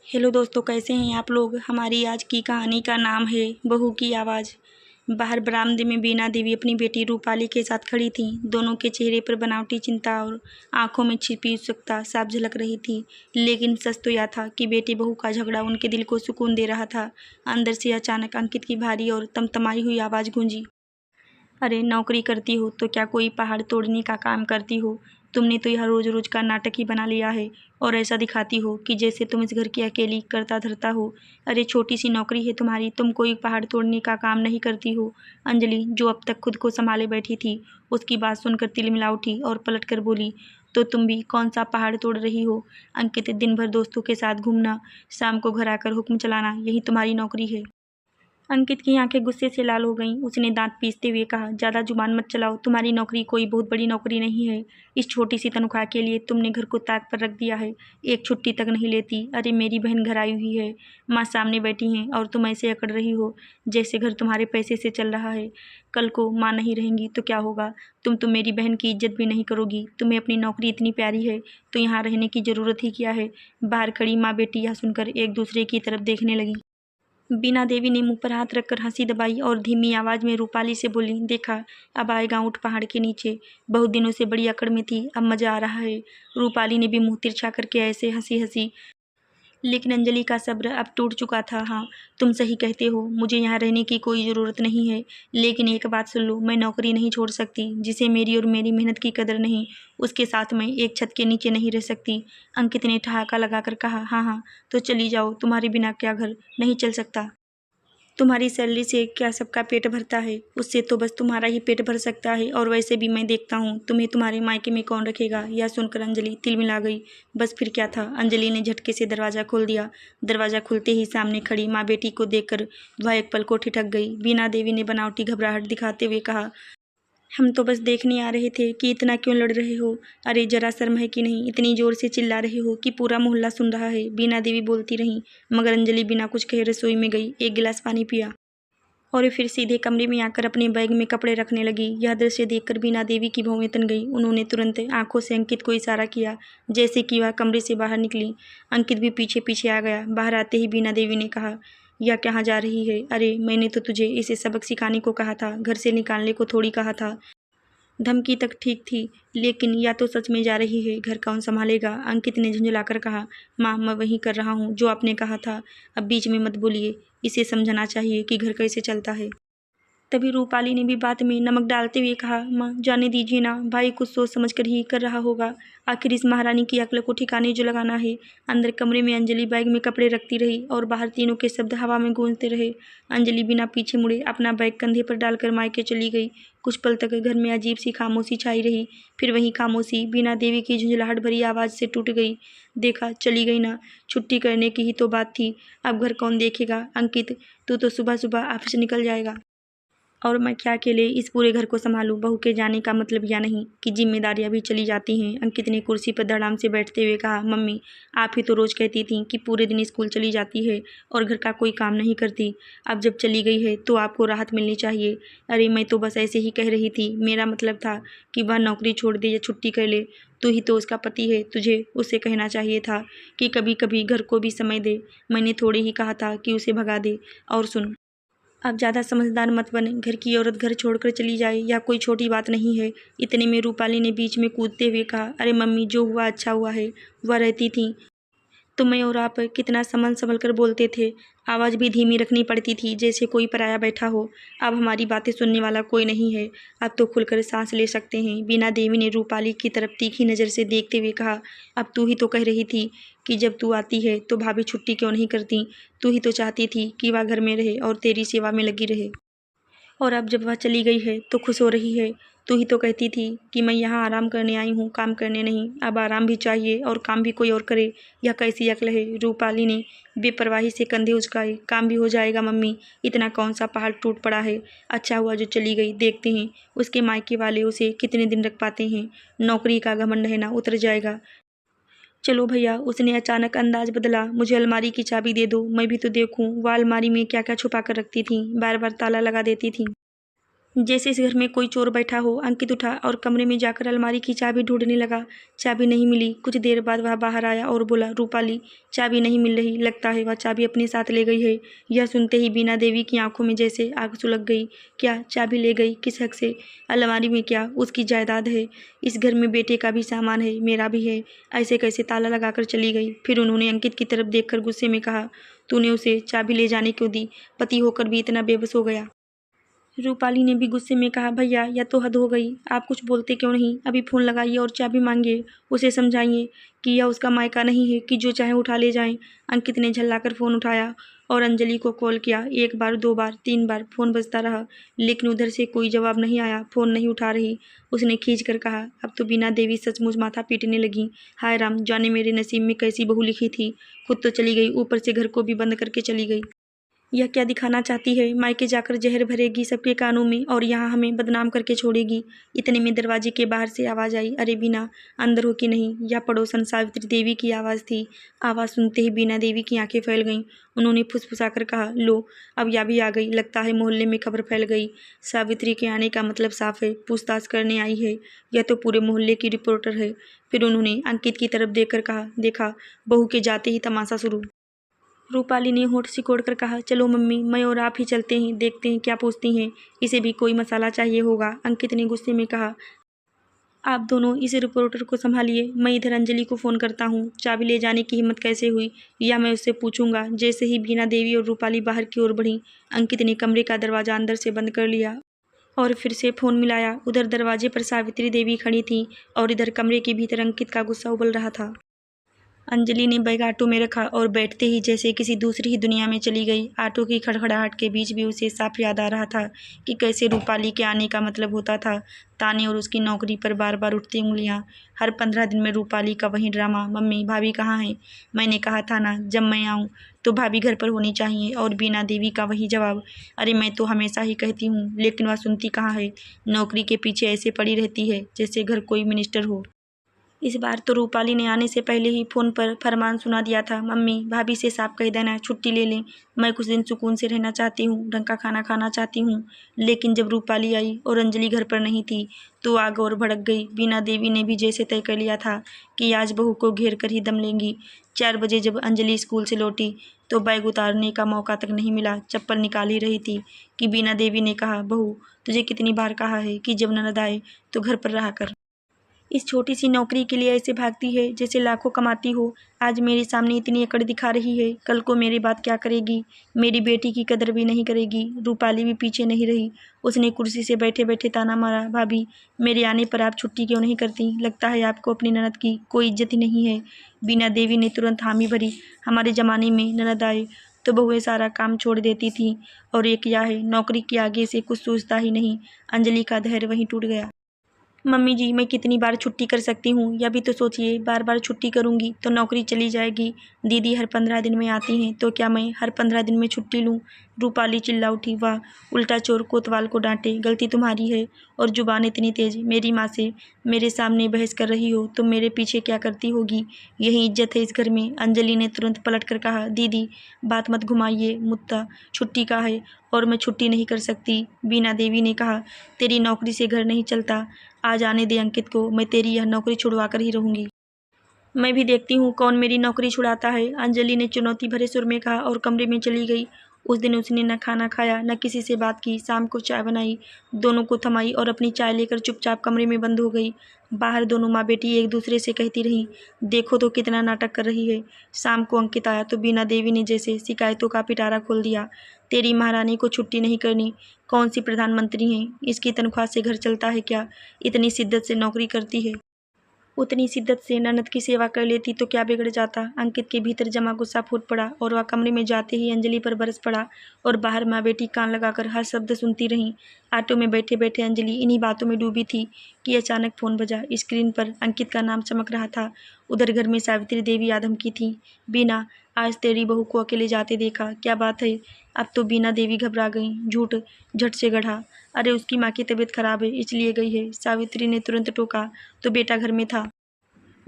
Hello दोस्तों, कैसे हैं आप लोग। हमारी आज की कहानी का नाम है बहू की आवाज़। बाहर बरामदे में बीना देवी अपनी बेटी रूपाली के साथ खड़ी थी। दोनों के चेहरे पर बनावटी चिंता और आंखों में छिपी उत्सुकता साफ झलक रही थी। लेकिन सच तो यह था कि बेटी बहू का झगड़ा उनके दिल को सुकून दे रहा था। अंदर से अचानक अंकित की भारी और तमतमाई हुई आवाज़ गूंजी। अरे नौकरी करती हो तो क्या कोई पहाड़ तोड़ने का काम करती हो। तुमने तो यह रोज रोज का नाटक ही बना लिया है और ऐसा दिखाती हो कि जैसे तुम इस घर की अकेली करता धरता हो। अरे छोटी सी नौकरी है तुम्हारी, तुम कोई पहाड़ तोड़ने का काम नहीं करती हो। अंजलि, जो अब तक खुद को संभाले बैठी थी, उसकी बात सुनकर तिलमिला उठी और पलट कर बोली, तो तुम भी कौन सा पहाड़ तोड़ रही हो। अंकित, दिन भर दोस्तों के साथ घूमना, शाम को घर आकर हुक्म चलाना, यही तुम्हारी नौकरी है। अंकित की आंखें गुस्से से लाल हो गईं। उसने दांत पीसते हुए कहा, ज़्यादा जुबान मत चलाओ। तुम्हारी नौकरी कोई बहुत बड़ी नौकरी नहीं है। इस छोटी सी तनख्वाह के लिए तुमने घर को ताक पर रख दिया है। एक छुट्टी तक नहीं लेती। अरे मेरी बहन घर आई हुई है, माँ सामने बैठी हैं और तुम ऐसे अकड़ रही हो जैसे घर तुम्हारे पैसे से चल रहा है। कल को माँ नहीं रहेंगी तो क्या होगा। तुम तो मेरी बहन की इज्जत भी नहीं करोगी। तुम्हें अपनी नौकरी इतनी प्यारी है तो यहाँ रहने की ज़रूरत ही क्या है। बाहर खड़ी माँ बेटी यह सुनकर एक दूसरे की तरफ देखने लगी। बीना देवी ने मुंह पर हाथ रखकर हंसी दबाई और धीमी आवाज में रूपाली से बोली, देखा, अब आएगा ऊँट पहाड़ के नीचे। बहुत दिनों से बड़ी अकड़ में थी, अब मजा आ रहा है। रूपाली ने भी मुंह तिरछा करके ऐसे हंसी हंसी, लेकिन अंजलि का सब्र अब टूट चुका था। हाँ, तुम सही कहते हो, मुझे यहाँ रहने की कोई ज़रूरत नहीं है। लेकिन एक बात सुन लो, मैं नौकरी नहीं छोड़ सकती। जिसे मेरी और मेरी मेहनत की कदर नहीं, उसके साथ मैं एक छत के नीचे नहीं रह सकती। अंकित ने ठहाका लगाकर कहा, हाँ हाँ, तो चली जाओ, तुम्हारे बिना क्या घर नहीं चल सकता। तुम्हारी सैलरी से क्या सबका पेट भरता है। उससे तो बस तुम्हारा ही पेट भर सकता है। और वैसे भी मैं देखता हूँ तुम्हें तुम्हारे मायके में कौन रखेगा। यह सुनकर अंजलि तिलमिला गई। बस फिर क्या था। अंजलि ने झटके से दरवाज़ा खोल दिया। दरवाज़ा खुलते ही सामने खड़ी माँ बेटी को देखकर वह एक पल को ठिठक गई। बीना देवी ने बनावटी घबराहट दिखाते हुए कहा, हम तो बस देखने आ रहे थे कि इतना क्यों लड़ रहे हो। अरे जरा शर्म है कि नहीं, इतनी जोर से चिल्ला रहे हो कि पूरा मोहल्ला सुन रहा है। बीना देवी बोलती रही, मगर अंजलि बिना कुछ कहे रसोई में गई, एक गिलास पानी पिया और फिर सीधे कमरे में आकर अपने बैग में कपड़े रखने लगी। यह दृश्य देखकर बीना देवी की भौहें तन गई। उन्होंने तुरंत आंखों से अंकित को इशारा किया, जैसे कि वह कमरे से बाहर निकली। अंकित भी पीछे पीछे आ गया। बाहर आते ही बीना देवी ने कहा, यह कहाँ जा रही है। अरे मैंने तो तुझे इसे सबक सिखाने को कहा था, घर से निकालने को थोड़ी कहा था। धमकी तक ठीक थी, लेकिन या तो सच में जा रही है। घर कौन संभालेगा। अंकित ने झुंझलाकर कहा, माँ मैं वही कर रहा हूँ जो आपने कहा था। अब बीच में मत बोलिए, इसे समझना चाहिए कि घर कैसे चलता है। तभी रूपाली ने भी बात में नमक डालते हुए कहा, माँ जाने दीजिए ना, भाई कुछ सोच समझ कर ही कर रहा होगा। आखिर इस महारानी की अक्ल को ठिकाने जो लगाना है। अंदर कमरे में अंजलि बैग में कपड़े रखती रही और बाहर तीनों के शब्द हवा में गूंजते रहे। अंजलि बिना पीछे मुड़े अपना बैग कंधे पर डालकर मायके चली गई। कुछ पल तक घर में अजीब सी खामोशी छाई रही। फिर वही खामोशी बीना देवी की झुंझलाहट भरी आवाज़ से टूट गई। देखा, चली गई ना, छुट्टी करने की ही तो बात थी। अब घर कौन देखेगा। अंकित, तू तो सुबह सुबह ऑफिस निकल जाएगा और मैं क्या अकेले इस पूरे घर को संभालूं। बहू के जाने का मतलब यह नहीं कि जिम्मेदारियां भी चली जाती हैं। अंकित ने कुर्सी पर धड़ाम से बैठते हुए कहा, मम्मी आप ही तो रोज़ कहती थी कि पूरे दिन स्कूल चली जाती है और घर का कोई काम नहीं करती। अब जब चली गई है तो आपको राहत मिलनी चाहिए। अरे मैं तो बस ऐसे ही कह रही थी, मेरा मतलब था कि वह नौकरी छोड़ दे या छुट्टी कर ले। तू ही तो उसका पति है, तुझे उससे कहना चाहिए था कि कभी कभी घर को भी समय दे। मैंने थोड़े ही कहा था कि उसे भगा दे। और सुन, अब ज़्यादा समझदार मत बने। घर की औरत घर छोड़कर चली जाए या कोई छोटी बात नहीं है। इतने में रूपाली ने बीच में कूदते हुए कहा, अरे मम्मी जो हुआ अच्छा हुआ है। वह रहती थी तो मैं और आप कितना समझ संभल कर बोलते थे। आवाज़ भी धीमी रखनी पड़ती थी जैसे कोई पराया बैठा हो। अब हमारी बातें सुनने वाला कोई नहीं है। अब तो खुलकर सांस ले सकते हैं। बीना देवी ने रूपाली की तरफ तीखी नज़र से देखते हुए कहा, अब तू ही तो कह रही थी कि जब तू आती है तो भाभी छुट्टी क्यों नहीं करती। तू ही तो चाहती थी कि वह घर में रहे और तेरी सेवा में लगी रहे। और अब जब वह चली गई है तो खुश हो रही है। तू ही तो कहती थी कि मैं यहाँ आराम करने आई हूँ, काम करने नहीं। अब आराम भी चाहिए और काम भी कोई और करे। यह कैसी अक्ल है। रूपाली ने बेपरवाही से कंधे उचकाए। काम भी हो जाएगा मम्मी, इतना कौन सा पहाड़ टूट पड़ा है। अच्छा हुआ जो चली गई। देखते हैं उसके मायके वाले उसे कितने दिन रख पाते हैं। नौकरी का घमंड है ना, उतर जाएगा। चलो भैया, उसने अचानक अंदाज बदला, मुझे अलमारी की चाबी दे दो, मैं भी तो देखूं वह अलमारी में क्या क्या छुपा कर रखती थी, बार बार ताला लगा देती थी। जैसे इस घर में कोई चोर बैठा हो। अंकित उठा और कमरे में जाकर अलमारी की चाबी ढूंढने लगा। चाबी नहीं मिली। कुछ देर बाद वह बाहर आया और बोला, रूपाली, चाबी नहीं मिल रही। लगता है वह चाबी अपने साथ ले गई है। यह सुनते ही बीना देवी की आंखों में जैसे आग सुलग गई। क्या चाबी ले गई? किस हक से? अलमारी में क्या उसकी जायदाद है? इस घर में बेटे का भी सामान है, मेरा भी है। ऐसे कैसे ताला लगाकर चली गई? फिर उन्होंने अंकित की तरफ देखकर गुस्से में कहा, तूने उसे चाबी ले जाने क्यों दी? पति होकर भी इतना बेबस हो गया? रूपाली ने भी गुस्से में कहा, भैया यह तो हद हो गई। आप कुछ बोलते क्यों नहीं? अभी फ़ोन लगाइए और चाबी मांगिए। उसे समझाइए कि यह उसका मायका नहीं है कि जो चाहे उठा ले जाएं। अंकित ने झल्लाकर फ़ोन उठाया और अंजलि को कॉल किया। 1 बार 2 बार 3 बार फ़ोन बजता रहा, लेकिन उधर से कोई जवाब नहीं आया। फ़ोन नहीं उठा रही। उसने खींच कर कहा, अब तो बीना देवी सचमुच माथा पीटने लगी। हाय राम, जाने मेरे नसीब में कैसी बहू लिखी थी। खुद तो चली गई, ऊपर से घर को भी बंद करके चली गई। यह क्या दिखाना चाहती है? मायके जाकर जहर भरेगी सबके कानों में और यहाँ हमें बदनाम करके छोड़ेगी। इतने में दरवाजे के बाहर से आवाज़ आई, अरे बीना, अंदर हो कि नहीं? यह पड़ोसन सावित्री देवी की आवाज़ थी। आवाज़ सुनते ही बीना देवी की आंखें फैल गईं। उन्होंने फुसफुसाकर कहा, लो, अब यह भी आ गई। लगता है मोहल्ले में खबर फैल गई। सावित्री के आने का मतलब साफ है, पूछताछ करने आई है। यह तो पूरे मोहल्ले की रिपोर्टर है। फिर उन्होंने अंकित की तरफ देखकर कहा, देखा, बहू के जाते ही तमाशा शुरू। रूपाली ने होठ सिकोड़कर कहा, चलो मम्मी, मैं और आप ही चलते हैं, देखते हैं क्या पूछती हैं। इसे भी कोई मसाला चाहिए होगा। अंकित ने गुस्से में कहा, आप दोनों इस रिपोर्टर को संभालिए, मैं इधर अंजलि को फ़ोन करता हूँ। चाबी ले जाने की हिम्मत कैसे हुई, यह मैं उससे पूछूंगा। जैसे ही बीना देवी और रूपाली बाहर की ओर बढ़ी, अंकित ने कमरे का दरवाज़ा अंदर से बंद कर लिया और फिर से फ़ोन मिलाया। उधर दरवाजे पर सावित्री देवी खड़ी थी और इधर कमरे के भीतर अंकित का गुस्सा उबल रहा था। अंजलि ने बैग ऑटो में रखा और बैठते ही जैसे किसी दूसरी ही दुनिया में चली गई। ऑटो की खड़खड़ाहट के बीच भी उसे साफ याद आ रहा था कि कैसे रूपाली के आने का मतलब होता था ताने और उसकी नौकरी पर बार बार उठती उंगलियां। हर 15 दिन में रूपाली का वही ड्रामा, मम्मी भाभी कहाँ हैं? मैंने कहा था ना जब मैं आऊँ तो भाभी घर पर होनी चाहिए। और बीना देवी का वही जवाब, अरे मैं तो हमेशा ही कहती हूँ, लेकिन वह सुनती कहाँ है। नौकरी के पीछे ऐसे पड़ी रहती है जैसे घर कोई मिनिस्टर हो। इस बार तो रूपाली ने आने से पहले ही फ़ोन पर फरमान सुना दिया था, मम्मी भाभी से साफ कह देना छुट्टी ले लें। मैं कुछ दिन सुकून से रहना चाहती हूँ, ढंग का खाना खाना चाहती हूँ। लेकिन जब रूपाली आई और अंजलि घर पर नहीं थी तो आग और भड़क गई। बीना देवी ने भी जैसे तय कर लिया था कि आज बहू को घेर कर ही दम लेंगी। 4 बजे जब अंजलि स्कूल से लौटी तो बैग उतारने का मौका तक नहीं मिला। चप्पल निकाल ही रही थी कि बीना देवी ने कहा, बहू तुझे कितनी बार कहा है कि जब ननद आए तो घर पर रहा कर। इस छोटी सी नौकरी के लिए ऐसे भागती है जैसे लाखों कमाती हो। आज मेरे सामने इतनी अकड़ दिखा रही है, कल को मेरी बात क्या करेगी? मेरी बेटी की कदर भी नहीं करेगी। रूपाली भी पीछे नहीं रही। उसने कुर्सी से बैठे बैठे ताना मारा, भाभी मेरे आने पर आप छुट्टी क्यों नहीं करती? लगता है आपको अपनी ननद की कोई इज्जत ही नहीं है। बीना देवी ने तुरंत हामी भरी, हमारे ज़माने में ननद आए तो बहुएं सारा काम छोड़ देती थी और एक यह है, नौकरी के आगे से कुछ सोचता ही नहीं। अंजलि का धैर्य वहीं टूट गया। मम्मी जी, मैं कितनी बार छुट्टी कर सकती हूँ? यह भी तो सोचिए, बार बार छुट्टी करूँगी तो नौकरी चली जाएगी। दीदी हर 15 दिन में आती हैं तो क्या मैं हर 15 दिन में छुट्टी लूँ? रूपाली चिल्ला उठी, वाह, उल्टा चोर कोतवाल को डांटे, गलती तुम्हारी है। और जुबान इतनी तेज, मेरी माँ से मेरे सामने बहस कर रही हो तो मेरे पीछे क्या करती होगी? यही इज्जत है इस घर में। अंजलि ने तुरंत पलट कर कहा, दीदी बात मत घुमाइए, मुद्दा छुट्टी का है और मैं छुट्टी नहीं कर सकती। बीना देवी ने कहा, तेरी नौकरी से घर नहीं चलता। आज आने दे अंकित को, मैं तेरी यह नौकरी छुड़वा कर ही रहूँगी। मैं भी देखती हूँ कौन मेरी नौकरी छुड़ाता है, अंजलि ने चुनौती भरे सुर में कहा और कमरे में चली गई। उस दिन उसने न खाना खाया न किसी से बात की। शाम को चाय बनाई, दोनों को थमाई और अपनी चाय लेकर चुपचाप कमरे में बंद हो गई। बाहर दोनों माँ बेटी एक दूसरे से कहती रहीं, देखो तो कितना नाटक कर रही है। शाम को अंकित आया तो बीना देवी ने जैसे शिकायतों का पिटारा खोल दिया, तेरी महारानी को छुट्टी नहीं करनी? कौन सी प्रधानमंत्री हैं? इसकी तनख्वाह से घर चलता है क्या? इतनी शिद्दत से नौकरी करती है, उतनी शिद्दत से ननद की सेवा कर लेती तो क्या बिगड़ जाता? अंकित के भीतर जमा गुस्सा फूट पड़ा और वह कमरे में जाते ही अंजलि पर बरस पड़ा और बाहर माँ बेटी कान लगाकर हर शब्द सुनती रहीं। ऑटो में बैठे बैठे अंजलि इन्हीं बातों में डूबी थी कि अचानक फ़ोन बजा। स्क्रीन पर अंकित का नाम चमक रहा था। उधर घर में सावित्री देवी आदम की थी। बीना, आज तेरी बहू को अकेले जाते देखा, क्या बात है? अब तो बीना देवी घबरा गई। झूठ झट से गढ़ा, अरे उसकी माँ की तबीयत खराब है इसलिए गई है। सावित्री ने तुरंत टोका, तो बेटा घर में था।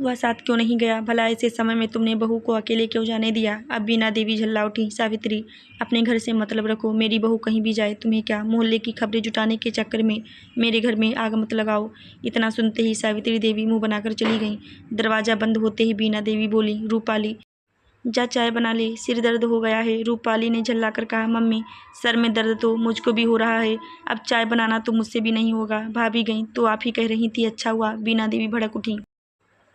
वह साथ क्यों नहीं गया? भला ऐसे समय में तुमने बहू को अकेले क्यों जाने दिया? अब बीना देवी झल्ला उठी। सावित्री, अपने घर से मतलब रखो। मेरी बहू कहीं भी जाए तुम्हें क्या? मोहल्ले की खबरें जुटाने के चक्कर में मेरे घर में आग मत लगाओ। इतना सुनते ही सावित्री देवी मुंह बनाकर चली गई। दरवाजा बंद होते ही बीना देवी बोली, रूपाली जा चाय बना ले, सिर दर्द हो गया है। रूपाली ने झल्लाकर कहा, मम्मी सर में दर्द तो मुझको भी हो रहा है, अब चाय बनाना तो मुझसे भी नहीं होगा। भाभी गई तो आप ही कह रही थी, अच्छा हुआ। बीना देवी भड़क उठी।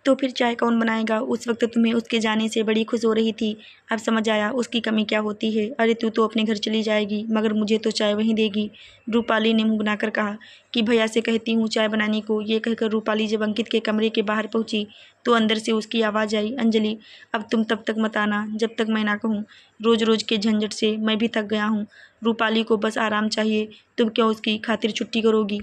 तो फिर चाय कौन बनाएगा? उस वक्त तुम्हें उसके जाने से बड़ी खुश हो रही थी, अब समझ आया उसकी कमी क्या होती है। अरे तू तो अपने घर चली जाएगी, मगर मुझे तो चाय वहीं देगी। रूपाली ने मुंह बनाकर कहा कि भैया से कहती हूँ चाय बनाने को। ये कहकर रूपाली जब अंकित के कमरे के बाहर पहुंची तो अंदर से उसकी आवाज़ आई, अंजलि अब तुम तब तक मत आना जब तक मैं ना कहूँ। रोज़ रोज़ के झंझट से मैं भी थक गया हूँ। रूपाली को बस आराम चाहिए, तुम क्यों उसकी खातिर छुट्टी करोगी?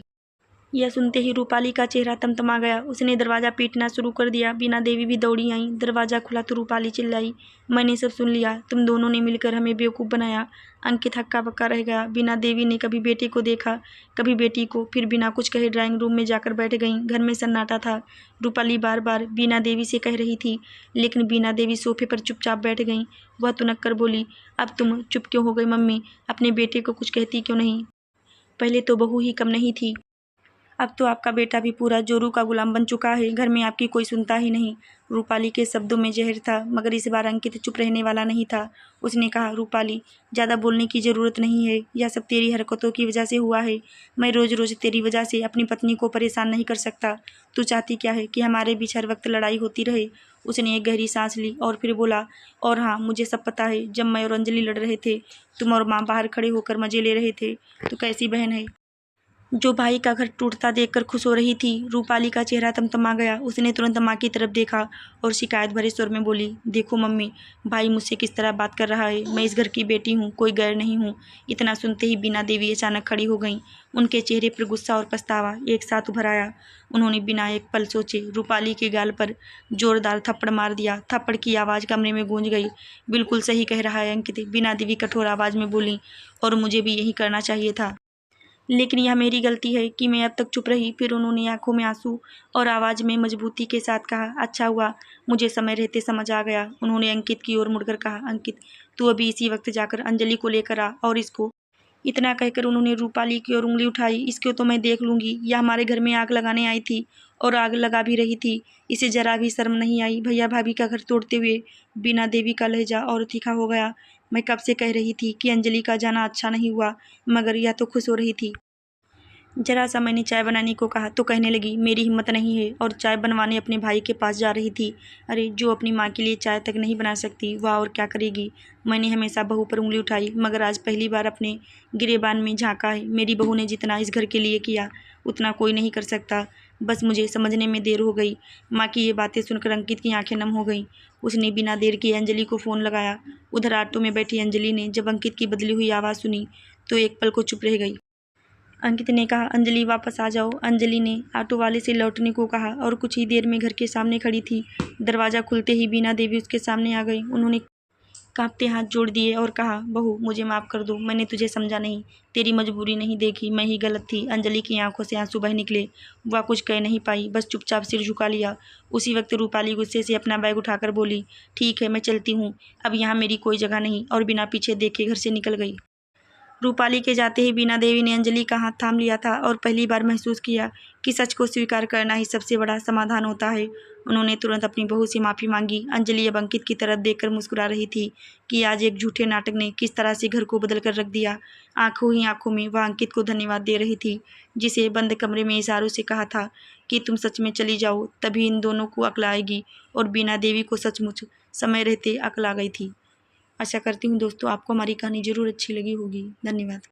यह सुनते ही रूपाली का चेहरा तमतमा गया। उसने दरवाज़ा पीटना शुरू कर दिया। बीना देवी भी दौड़ी आई। दरवाज़ा खुला तो रूपाली चिल्लाई, मैंने सब सुन लिया। तुम दोनों ने मिलकर हमें बेवकूफ़ बनाया। अंकित हक्का बक्का रह गया। बीना देवी ने कभी बेटे को देखा, कभी बेटी को, फिर बिना कुछ कहे ड्राइंग रूम में जाकर बैठ गईं। घर में सन्नाटा था। रूपाली बार बार बीना देवी से कह रही थी, लेकिन बीना देवी सोफे पर चुपचाप बैठ गईं। वह तुनक कर बोली, अब तुम चुप क्यों हो गई मम्मी? अपने बेटे को कुछ कहती क्यों नहीं? पहले तो बहू ही कम नहीं थी, अब तो आपका बेटा भी पूरा जोरू का गुलाम बन चुका है। घर में आपकी कोई सुनता ही नहीं। रूपाली के शब्दों में जहर था, मगर इस बार अंकित चुप रहने वाला नहीं था। उसने कहा, रूपाली ज़्यादा बोलने की ज़रूरत नहीं है, यह सब तेरी हरकतों की वजह से हुआ है। मैं रोज़ रोज़ तेरी वजह से अपनी पत्नी को परेशान नहीं कर सकता। तू चाहती क्या है कि हमारे बीच हर वक्त लड़ाई होती रहे? उसने एक गहरी सांस ली और फिर बोला, और हाँ मुझे सब पता है, जब मैं और अंजलि लड़ रहे थे, तुम और माँ बाहर खड़े होकर मज़े ले रहे थे। तो कैसी बहन है जो भाई का घर टूटता देखकर खुश हो रही थी? रूपाली का चेहरा तमतमा गया। उसने तुरंत माँ की तरफ देखा और शिकायत भरे स्वर में बोली, देखो मम्मी, भाई मुझसे किस तरह बात कर रहा है। मैं इस घर की बेटी हूँ, कोई गैर नहीं हूँ। इतना सुनते ही बीना देवी अचानक खड़ी हो गईं। उनके चेहरे पर गुस्सा और पछतावा एक साथ उभर आया। उन्होंने बिना एक पल सोचे रूपाली के गाल पर जोरदार थप्पड़ मार दिया। थप्पड़ की आवाज़ कमरे में गूंज गई। बिल्कुल सही कह रहा है अंकित, बीना देवी कठोर आवाज़ में बोली, और मुझे भी यही करना चाहिए था, लेकिन यह मेरी गलती है कि मैं अब तक चुप रही। फिर उन्होंने आंखों में आंसू और आवाज़ में मजबूती के साथ कहा, अच्छा हुआ, मुझे समय रहते समझ आ गया। उन्होंने अंकित की ओर मुड़कर कहा, अंकित तू अभी इसी वक्त जाकर अंजलि को लेकर आ और इसको। इतना कहकर उन्होंने रूपाली की ओर उंगली उठाई। इसको तो मैं देख लूँगी, यह हमारे घर में आग लगाने आई थी और आग लगा भी रही थी। इसे जरा भी शर्म नहीं आई भैया भाभी का घर तोड़ते हुए। बीना देवी का लहजा और तीखा हो गया। मैं कब से कह रही थी कि अंजलि का जाना अच्छा नहीं हुआ, मगर यह तो खुश हो रही थी। जरा सा मैंने चाय बनाने को कहा तो कहने लगी मेरी हिम्मत नहीं है, और चाय बनवाने अपने भाई के पास जा रही थी। अरे जो अपनी माँ के लिए चाय तक नहीं बना सकती वह और क्या करेगी? मैंने हमेशा बहू पर उंगली उठाई, मगर आज पहली बार अपने गिरेबान में झांका है। मेरी बहू ने जितना इस घर के लिए किया उतना कोई नहीं कर सकता। बस मुझे समझने में देर हो गई। माँ की ये बातें सुनकर अंकित की आंखें नम हो गईं। उसने बिना देर किए अंजलि को फ़ोन लगाया। उधर ऑटो में बैठी अंजलि ने जब अंकित की बदली हुई आवाज़ सुनी तो एक पल को चुप रह गई। अंकित ने कहा, अंजलि वापस आ जाओ। अंजलि ने ऑटो वाले से लौटने को कहा और कुछ ही देर में घर के सामने खड़ी थी। दरवाज़ा खुलते ही बीना देवी उसके सामने आ गई। उन्होंने कांपते हाथ जोड़ दिए और कहा, बहू मुझे माफ़ कर दो, मैंने तुझे समझा नहीं, तेरी मजबूरी नहीं देखी, मैं ही गलत थी। अंजलि की आंखों से आंसू बह निकले। वह कुछ कह नहीं पाई, बस चुपचाप सिर झुका लिया। उसी वक्त रूपाली गुस्से से अपना बैग उठाकर बोली, ठीक है मैं चलती हूँ, अब यहाँ मेरी कोई जगह नहीं, और बिना पीछे देखे घर से निकल गई। रूपाली के जाते ही बीना देवी ने अंजलि का हाथ थाम लिया था और पहली बार महसूस किया कि सच को स्वीकार करना ही सबसे बड़ा समाधान होता है। उन्होंने तुरंत अपनी बहू से माफ़ी मांगी। अंजलि अब अंकित की तरफ देखकर मुस्कुरा रही थी कि आज एक झूठे नाटक ने किस तरह से घर को बदल कर रख दिया। आंखों ही आंखों में वह अंकित को धन्यवाद दे रही थी, जिसे बंद कमरे में इशारों से कहा था कि तुम सच में चली जाओ, तभी इन दोनों को अक्ल आएगी। और बीना देवी को सचमुच समय रहते अक्ल आ गई थी। आशा करती हूँ दोस्तों आपको हमारी कहानी ज़रूर अच्छी लगी होगी। धन्यवाद।